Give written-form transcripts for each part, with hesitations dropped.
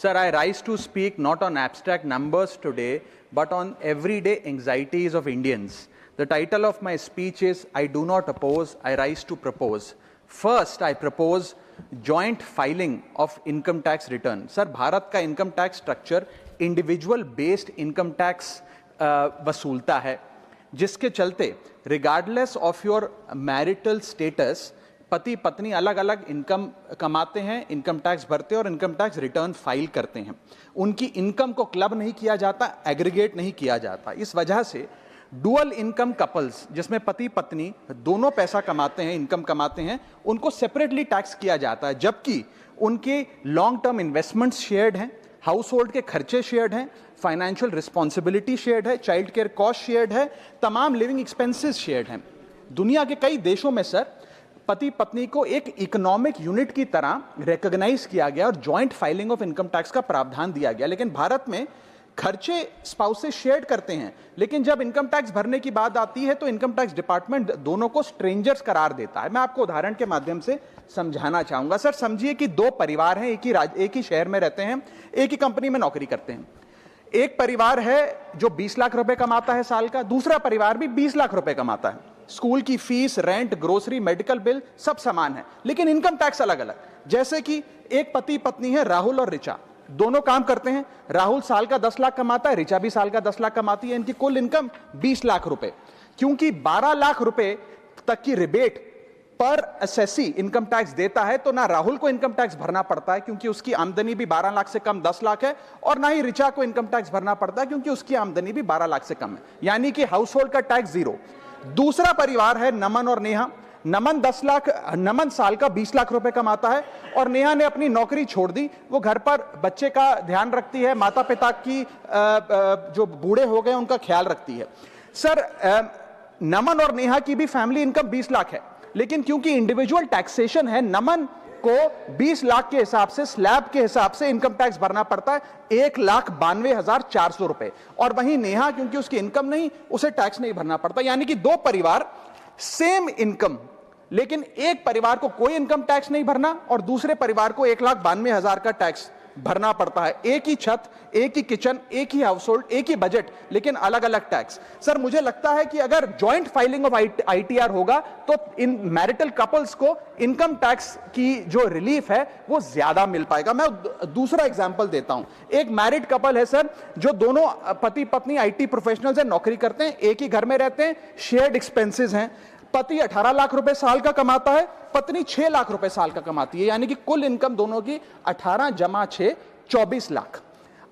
Sir, I rise to speak not on abstract numbers today, but on everyday anxieties of Indians. The title of my speech is, I do not oppose, I rise to propose. First, I propose joint filing of income tax return. Sir, Bharat का income tax structure individual based income tax वसूलता है, जिसके चलते regardless of your marital status, पति पत्नी अलग अलग income कमाते हैं, इनकम टैक्स भरते हैं और इनकम टैक्स रिटर्न फाइल करते हैं। उनकी इनकम को क्लब नहीं किया जाता, एग्रीगेट नहीं किया जाता। इस वजह से डुअल इनकम कपल्स, जिसमें पति पत्नी दोनों पैसा कमाते हैं, इनकम कमाते हैं, उनको सेपरेटली टैक्स किया जाता है, जबकि उनके लॉन्ग टर्म इन्वेस्टमेंट्स शेयर्ड हैं, हाउस होल्ड के खर्चे शेयर्ड हैं, फाइनेंशियल रिस्पॉन्सिबिलिटी शेयर्ड है, चाइल्ड केयर कॉस्ट शेयर्ड है, तमाम लिविंग एक्सपेंसेस शेयर्ड हैं। दुनिया के कई देशों में सर पति पत्नी को एक इकोनॉमिक यूनिट की तरह रिकॉग्नाइज किया गया और joint filing of income tax का प्रावधान दिया गया। लेकिन भारत में खर्चे स्पाउसेस शेयर करते हैं, लेकिन जब इनकम टैक्स भरने की बात आती है तो इनकम टैक्स डिपार्टमेंट दोनों को स्ट्रेंजर्स करार देता है। मैं आपको उदाहरण के माध्यम से समझाना चाहूंगा। सर समझिए कि दो परिवार हैं, एक ही शहर में रहते हैं, एक ही कंपनी में नौकरी करते हैं। एक परिवार है जो 20 लाख रुपए कमाता है साल का, दूसरा परिवार भी 20 लाख रुपए कमाता है। स्कूल की fees, rent, grocery, medical bill सब समान है, लेकिन इनकम टैक्स अलग अलग। जैसे कि एक पति पत्नी है, राहुल और ऋचा, दोनों काम करते हैं। राहुल साल का 10 लाख कमाता है, ऋचा भी साल का 10 लाख कमाती है। इनकी कुल इनकम 20 लाख रुपए। क्योंकि 12 लाख रुपए तक की रिबेट पर असेसी इनकम टैक्स देता है, तो ना राहुल को इनकम टैक्स भरना पड़ता है क्योंकि उसकी आमदनी भी 12 लाख से कम 10 लाख है, और ना ही ऋचा को इनकम टैक्स भरना पड़ता है क्योंकि उसकी आमदनी भी 12 लाख से कम है, यानी कि हाउस होल्ड का टैक्स जीरो। दूसरा परिवार है नमन और नेहा। नमन साल का 20 लाख रुपए कमाता है और नेहा ने अपनी नौकरी छोड़ दी। वो घर पर बच्चे का ध्यान रखती है, माता पिता की जो बूढ़े हो गए उनका ख्याल रखती है। सर नमन और नेहा की भी फैमिली इनकम 20 लाख है, लेकिन क्योंकि इंडिविजुअल टैक्सेशन है, नमन को 20 लाख के हिसाब से, स्लैब के हिसाब से इनकम टैक्स भरना पड़ता है 1,92,400 रुपए, और वहीं नेहा क्योंकि उसकी इनकम नहीं, उसे टैक्स नहीं भरना पड़ता। यानी कि दो परिवार, सेम इनकम, लेकिन एक परिवार को कोई इनकम टैक्स नहीं भरना और दूसरे परिवार को 1,92,000 का टैक्स भरना पड़ता है। एक ही छत, एक ही किचन, एक ही हाउस होल्ड, एक ही बजट, लेकिन अलग अलग टैक्स। सर मुझे लगता है कि अगर जॉइंट फाइलिंग ऑफ आईटीआर होगा तो इन मैरिटल कपल्स को इनकम टैक्स की जो रिलीफ है वो ज्यादा मिल पाएगा। मैं दूसरा एग्जांपल देता हूं। एक मैरिड कपल है सर, जो दोनों पति पत्नी आईटी प्रोफेशनल्स हैं, नौकरी करते हैं, एक ही घर में रहते हैं, शेयर्ड एक्सपेंसेस हैं। पति 18 लाख रुपए साल का कमाता है, पत्नी 6 लाख रुपए साल का कमाती है, यानी कि कुल इनकम दोनों की 18 जमा 6 24 लाख।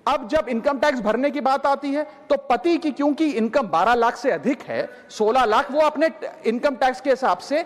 अब जब इनकम टैक्स भरने की बात आती है तो पति की क्योंकि इनकम 12 लाख से अधिक है, 16 लाख, वो अपने इनकम टैक्स के हिसाब से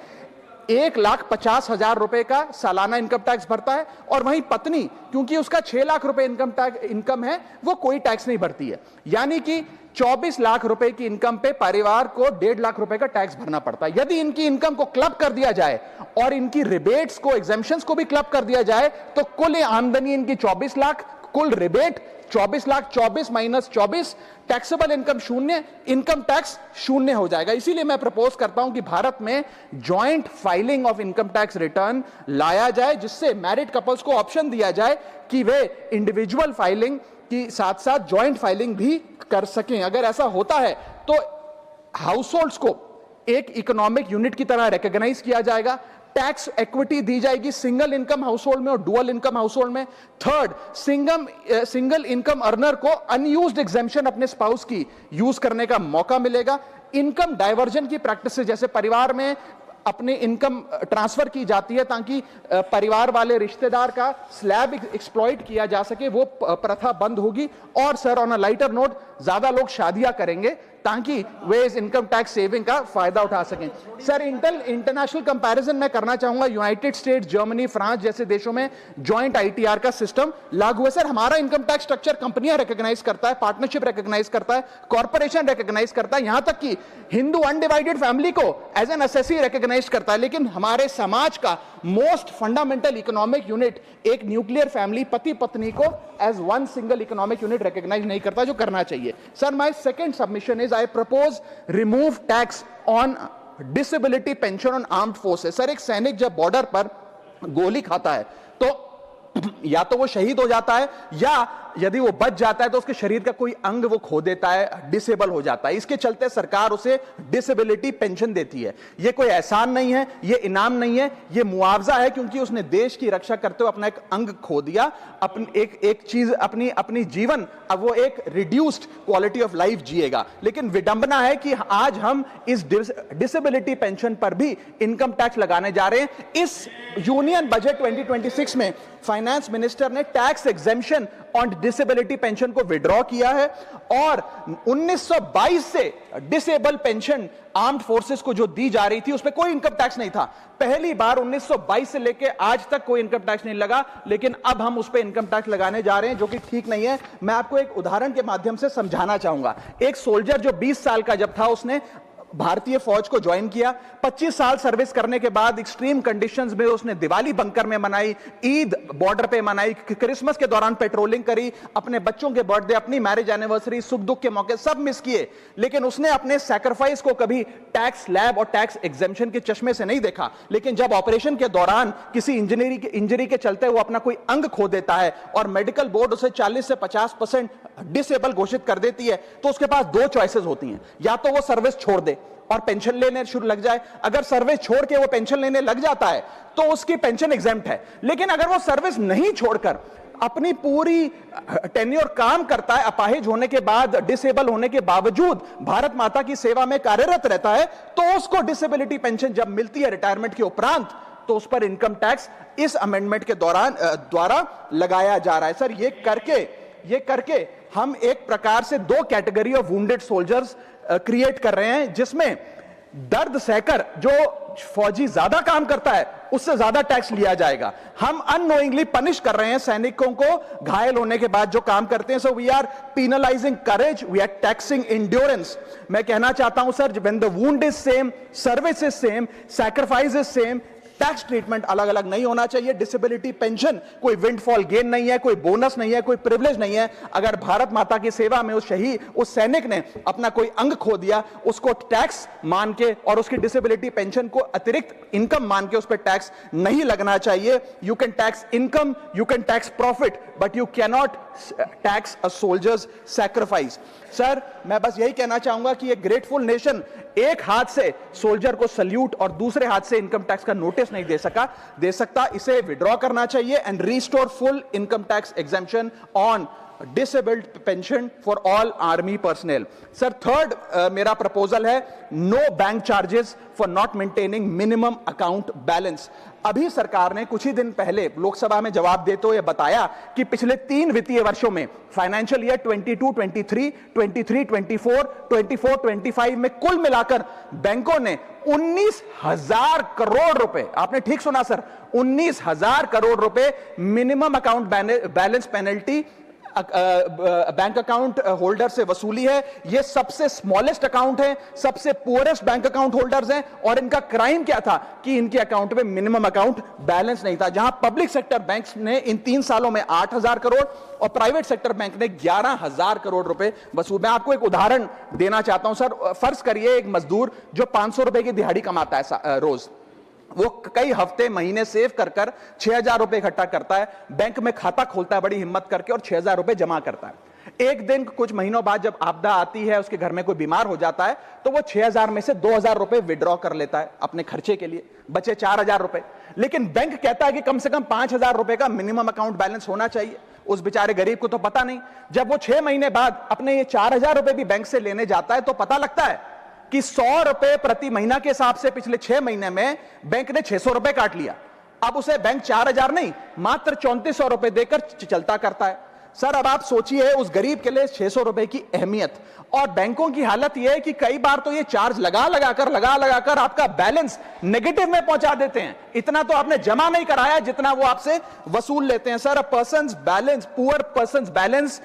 1,50,000 रुपए का सालाना इनकम टैक्स भरता है, और वहीं पत्नी क्योंकि उसका 6 लाख रुपए इनकम है, वो कोई टैक्स नहीं भरती है। यानी कि 24 लाख रुपए की इनकम पे परिवार को 1.5 लाख रुपए का टैक्स भरना पड़ता है। यदि इनकी इनकम को क्लब कर दिया जाए और इनकी रिबेट्स को, एग्जेम्पशंस को भी क्लब कर दिया जाए, तो कुल आमदनी इनकी 24 लाख, कुल rebate 24 lakh, 24 minus 24, taxable income शून्य, इनकम टैक्स शून्य हो जाएगा। इसीलिए मैं प्रपोज करता हूं कि भारत में joint filing of income tax return लाया जाए, जिससे मैरिड कपल्स को ऑप्शन दिया जाए कि वे इंडिविजुअल फाइलिंग की साथ साथ जॉइंट फाइलिंग भी कर सकें। अगर ऐसा होता है तो हाउस होल्ड्स को एक इकोनॉमिक यूनिट की तरह रिकॉग्नाइज किया जाएगा, टैक्स इक्विटी दी जाएगी सिंगल इनकम हाउस होल्ड में और डुअल इनकम हाउस होल्ड में। थर्ड, सिंगल इनकम अर्नर को अनयूज्ड एग्जेम्पशन अपने स्पाउस की यूज करने का मौका मिलेगा। इनकम डाइवर्जन की प्रैक्टिस, जैसे परिवार में अपने इनकम ट्रांसफर की जाती है ताकि परिवार वाले रिश्तेदार का स्लैब एक्सप्लॉइट किया जा सके, वो प्रथा बंद होगी। और sir on a lighter note, ज्यादा लोग शादियां करेंगे ताकि वे इस इनकम टैक्स सेविंग का फायदा उठा सकें। सर इंटरनेशनल कंपैरिजन मैं करना चाहूंगा। यूनाइटेड स्टेट्स, जर्मनी, फ्रांस जैसे देशों में जॉइंट आईटीआर का सिस्टम लागू है। सर हमारा इनकम टैक्स स्ट्रक्चर कंपनियां रिकॉग्नाइज करता है, पार्टनरशिप रिकॉग्नाइज करता है, कॉर्पोरेशन रिकॉग्नाइज करता है, यहां तक कि हिंदू अनडिवाइडेड फैमिली को एज एन एसएससी रिकॉग्नाइज करता है। लेकिन हमारे समाज का मोस्ट फंडामेंटल इकोनॉमिक यूनिट, एक न्यूक्लियर फैमिली, पति पत्नी को as one single economic unit recognise नहीं करता, जो करना चाहिए। Sir my second submission is I propose remove tax on disability pension on armed forces। Sir एक सैनिक जब बॉर्डर पर गोली खाता है तो या तो वो शहीद हो जाता है, या यदि वो बच जाता है तो उसके शरीर का कोई अंग वो खो देता है, डिसेबल हो जाता है। इसके चलते सरकार उसे डिसेबिलिटी पेंशन देती है। ये कोई एहसान नहीं है, ये इनाम नहीं है, ये मुआवजा है, क्योंकि उसने देश की रक्षा करते हुए अपना एक अंग खो दिया, एक चीज अपनी जीवन, अब वो एक रिड्यूस्ड क्वालिटी ऑफ लाइफ जिएगा। लेकिन विडंबना है कि आज हम इस डिसेबिलिटी पेंशन पर भी इनकम टैक्स लगाने जा रहे हैं। इस यूनियन बजट 2026 में फाइनेंस मिनिस्टर ने tax exemption on disability pension को विड्रॉ किया है, और 1922 से डिसेबल पेंशन आर्म्ड फोर्सेस को जो दी जा रही थी उस पर कोई इनकम टैक्स नहीं था। पहली बार 1922 से लेके आज तक कोई इनकम टैक्स नहीं लगा, लेकिन अब हम उस पर इनकम टैक्स लगाने जा रहे हैं, जो कि ठीक नहीं है। मैं आपको एक उदाहरण के माध्यम से समझाना चाहूंगा। एक सोल्जर जो 20 साल का जब था, उसने भारतीय फौज को ज्वाइन किया। 25 साल सर्विस करने के बाद एक्सट्रीम कंडीशंस में उसने दिवाली बंकर में मनाई, ईद बॉर्डर पे मनाई, क्रिसमस के दौरान पेट्रोलिंग करी, अपने बच्चों के बर्थडे, अपनी मैरिज एनिवर्सरी, सुख दुख के मौके सब मिस किए। लेकिन उसने अपने सैक्रिफाइस को कभी टैक्स लैब और टैक्स एग्जेम्पशन के चश्मे से नहीं देखा। लेकिन जब ऑपरेशन के दौरान किसी इंजरी के चलते वो अपना कोई अंग खो देता है और मेडिकल बोर्ड उसे 40 से 50% डिसेबल घोषित कर देती है, तो उसके पास दो चॉइसेस होती हैं। या तो वो सर्विस छोड़ दे और पेंशन लेने शुरू लग जाए। अगर सर्विस छोड़ के वो पेंशन लेने लग जाता है तो उसकी पेंशन एग्जेम्प्ट है। लेकिन अगर वो सर्विस नहीं छोड़कर अपनी पूरी टेन्योर काम करता है, अपाहिज होने के बाद, डिसेबल होने के बावजूद भारत माता की सेवा में कार्यरत रहता है, तो उसको डिसेबिलिटी पेंशन जब मिलती है रिटायरमेंट के उपरांत, तो उस पर इनकम टैक्स इस अमेंडमेंट के द्वारा लगाया जा रहा है। सर, ये करके हम एक प्रकार से दो category of wounded soldiers create कर रहे हैं, जिसमें दर्द सहकर जो फौजी ज्यादा काम करता है उससे ज्यादा टैक्स लिया जाएगा। हम अननोइंगली पनिश कर रहे हैं सैनिकों को घायल होने के बाद जो काम करते हैं। So we are penalizing courage, we are taxing endurance. मैं कहना चाहता हूं sir, when the wound is same, service is same, sacrifice is same, tax treatment अलग अलग नहीं होना चाहिए। डिसेबिलिटी पेंशन कोई विंडफॉल गेन नहीं है, कोई बोनस नहीं है, कोई प्रिविलेज नहीं है। अगर भारत माता की सेवा में उस सैनिक ने अपना कोई अंग खो दिया, उसको टैक्स मान के और उसकी डिसेबिलिटी पेंशन को अतिरिक्त इनकम मान के उस पर टैक्स नहीं लगना चाहिए। You can tax income, you can tax profit, but you cannot tax a soldiers sacrifice. Sir, मैं बस यही कहना चाहूंगा कि ये ग्रेटफुल नेशन एक हाथ से सोल्जर को सल्यूट और दूसरे हाथ से इनकम टैक्स का नोटिस नहीं दे सकता। इसे विड्रॉ करना चाहिए and restore full income tax exemption on disabled pension for all army personnel. Sir, third मेरा प्रपोजल है no bank charges for not maintaining minimum account balance. अभी सरकार ने कुछ ही दिन पहले लोकसभा में जवाब देते हुए बताया कि पिछले 3 वित्तीय वर्षों में फाइनेंशियल ईयर 22-23, 23-24, 24-25 में कुल मिलाकर बैंकों ने 19,000 करोड़ रुपए, आपने ठीक सुना सर, 19,000 करोड़ रुपए minimum account balance penalty bank account holder से वसूली है। ये सबसे स्मॉलेस्ट अकाउंट है, सबसे पुअरेस्ट बैंक अकाउंट होल्डर्स हैं, और इनका क्राइम क्या था कि इनके अकाउंट में मिनिमम अकाउंट बैलेंस नहीं था। जहां पब्लिक सेक्टर बैंक्स ने इन 3 सालों में 8,000 करोड़ और प्राइवेट सेक्टर बैंक ने 11,000 करोड़ रुपए वसूल। मैं आपको एक उदाहरण देना चाहता हूं सर। फर्ज करिए एक मजदूर जो 500 रुपए की दिहाड़ी कमाता है रोज, वो कई हफ्ते महीने सेव कर 6,000 रुपए इकट्ठा करता है, बैंक में खाता खोलता है बड़ी हिम्मत करके और 6,000 रुपए जमा करता है। एक दिन कुछ महीनों बाद जब आपदा आती है, उसके घर में कोई बीमार हो जाता है, तो वो 6,000 में से 2,000 रुपए विड्रॉ कर लेता है अपने खर्चे के लिए, बचे 4,000 रुपए। लेकिन बैंक कहता है कि कम से कम 5,000 रुपए का मिनिमम अकाउंट बैलेंस होना चाहिए। उस बेचारे गरीब को तो पता नहीं। जब वो 6 महीने बाद अपने ये 4,000 रुपए भी बैंक से लेने जाता है, तो पता लगता है कि 100 रुपए प्रति महीना के हिसाब से पिछले 6 महीने में बैंक ने 600 रुपए काट लिया। अब उसे बैंक 4,000 नहीं, मात्र 3,400 रुपए देकर चलता करता है। सर, अब आप सोचिए उस गरीब के लिए 600 रुपए की अहमियत। और बैंकों की हालत यह है कि कई बार तो ये चार्ज लगा लगाकर आपका बैलेंस नेगेटिव में पहुंचा देते हैं। इतना तो आपने जमा नहीं कराया जितना वो आपसे वसूल लेते हैं। Sir, poor persons balance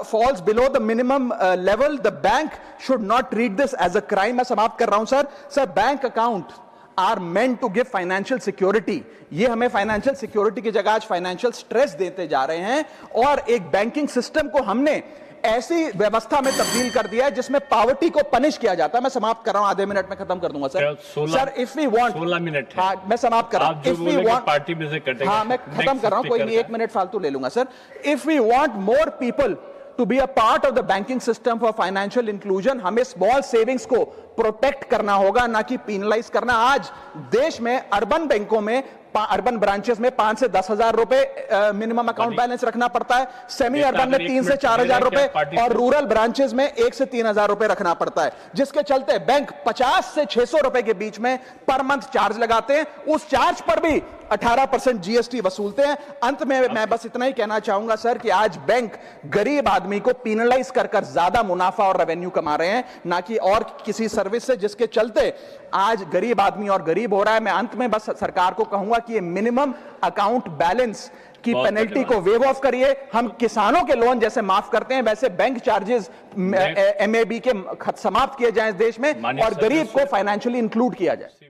falls below the minimum level, the bank should not treat this as a crime. मैं समाप्त कर रहा हूं sir. Sir, bank account are meant to give financial security. ये हमें फाइनेंशियल सिक्योरिटी की जगह आज फाइनेंशियल स्ट्रेस देते जा रहे हैं, और एक बैंकिंग सिस्टम को हमने ऐसी व्यवस्था में तब्दील कर दिया है जिसमें पॉवर्टी को पनिश किया जाता है। मैं समाप्त कर रहा हूं, आधे मिनट में खत्म कर दूंगा sir. Sir if we want 16 minute, हाँ मैं समाप्त कर रहा हूं। इफ वी वांट पार्टी में से कटेगा, हाँ मैं खत्म कर रहा हूं, कोई नहीं, 1 मिनट फालतू ले लूंगा sir. If we want more people to be a part of the banking system for financial inclusion, हमें स्मॉल सेविंग्स को प्रोटेक्ट करना होगा, ना कि पीनलाइज करना। आज देश में अर्बन बैंकों में, अर्बन ब्रांचेस में 5 से 10 हजार रुपए मिनिमम अकाउंट बैलेंस रखना पड़ता है, सेमी अर्बन में 3 से 4 हजार रुपए, और रूरल ब्रांचेस में 1 से 3 हजार रुपए रखना पड़ता है, जिसके चलते बैंक 50 से 600 रुपए के बीच में पर मंथ चार्ज लगाते हैं। उस चार्ज पर भी 18% जीएसटी वसूलते हैं। अंत में मैं बस इतना ही कहना चाहूंगा सर कि आज बैंक गरीब आदमी को पीनलाइज कर ज्यादा मुनाफा और रेवेन्यू कमा रहे हैं, ना कि और किसी सर्विस से, जिसके चलते आज गरीब आदमी और गरीब हो रहा है। मैं अंत में बस सरकार को कहूंगा कि ये मिनिमम अकाउंट बैलेंस की पेनल्टी को वेव ऑफ करिए। हम किसानों के लोन जैसे माफ करते हैं, वैसे बैंक चार्जेस एमएबी के समाप्त किए जाएं इस देश में, और गरीब को फाइनेंशियली इंक्लूड किया जाए।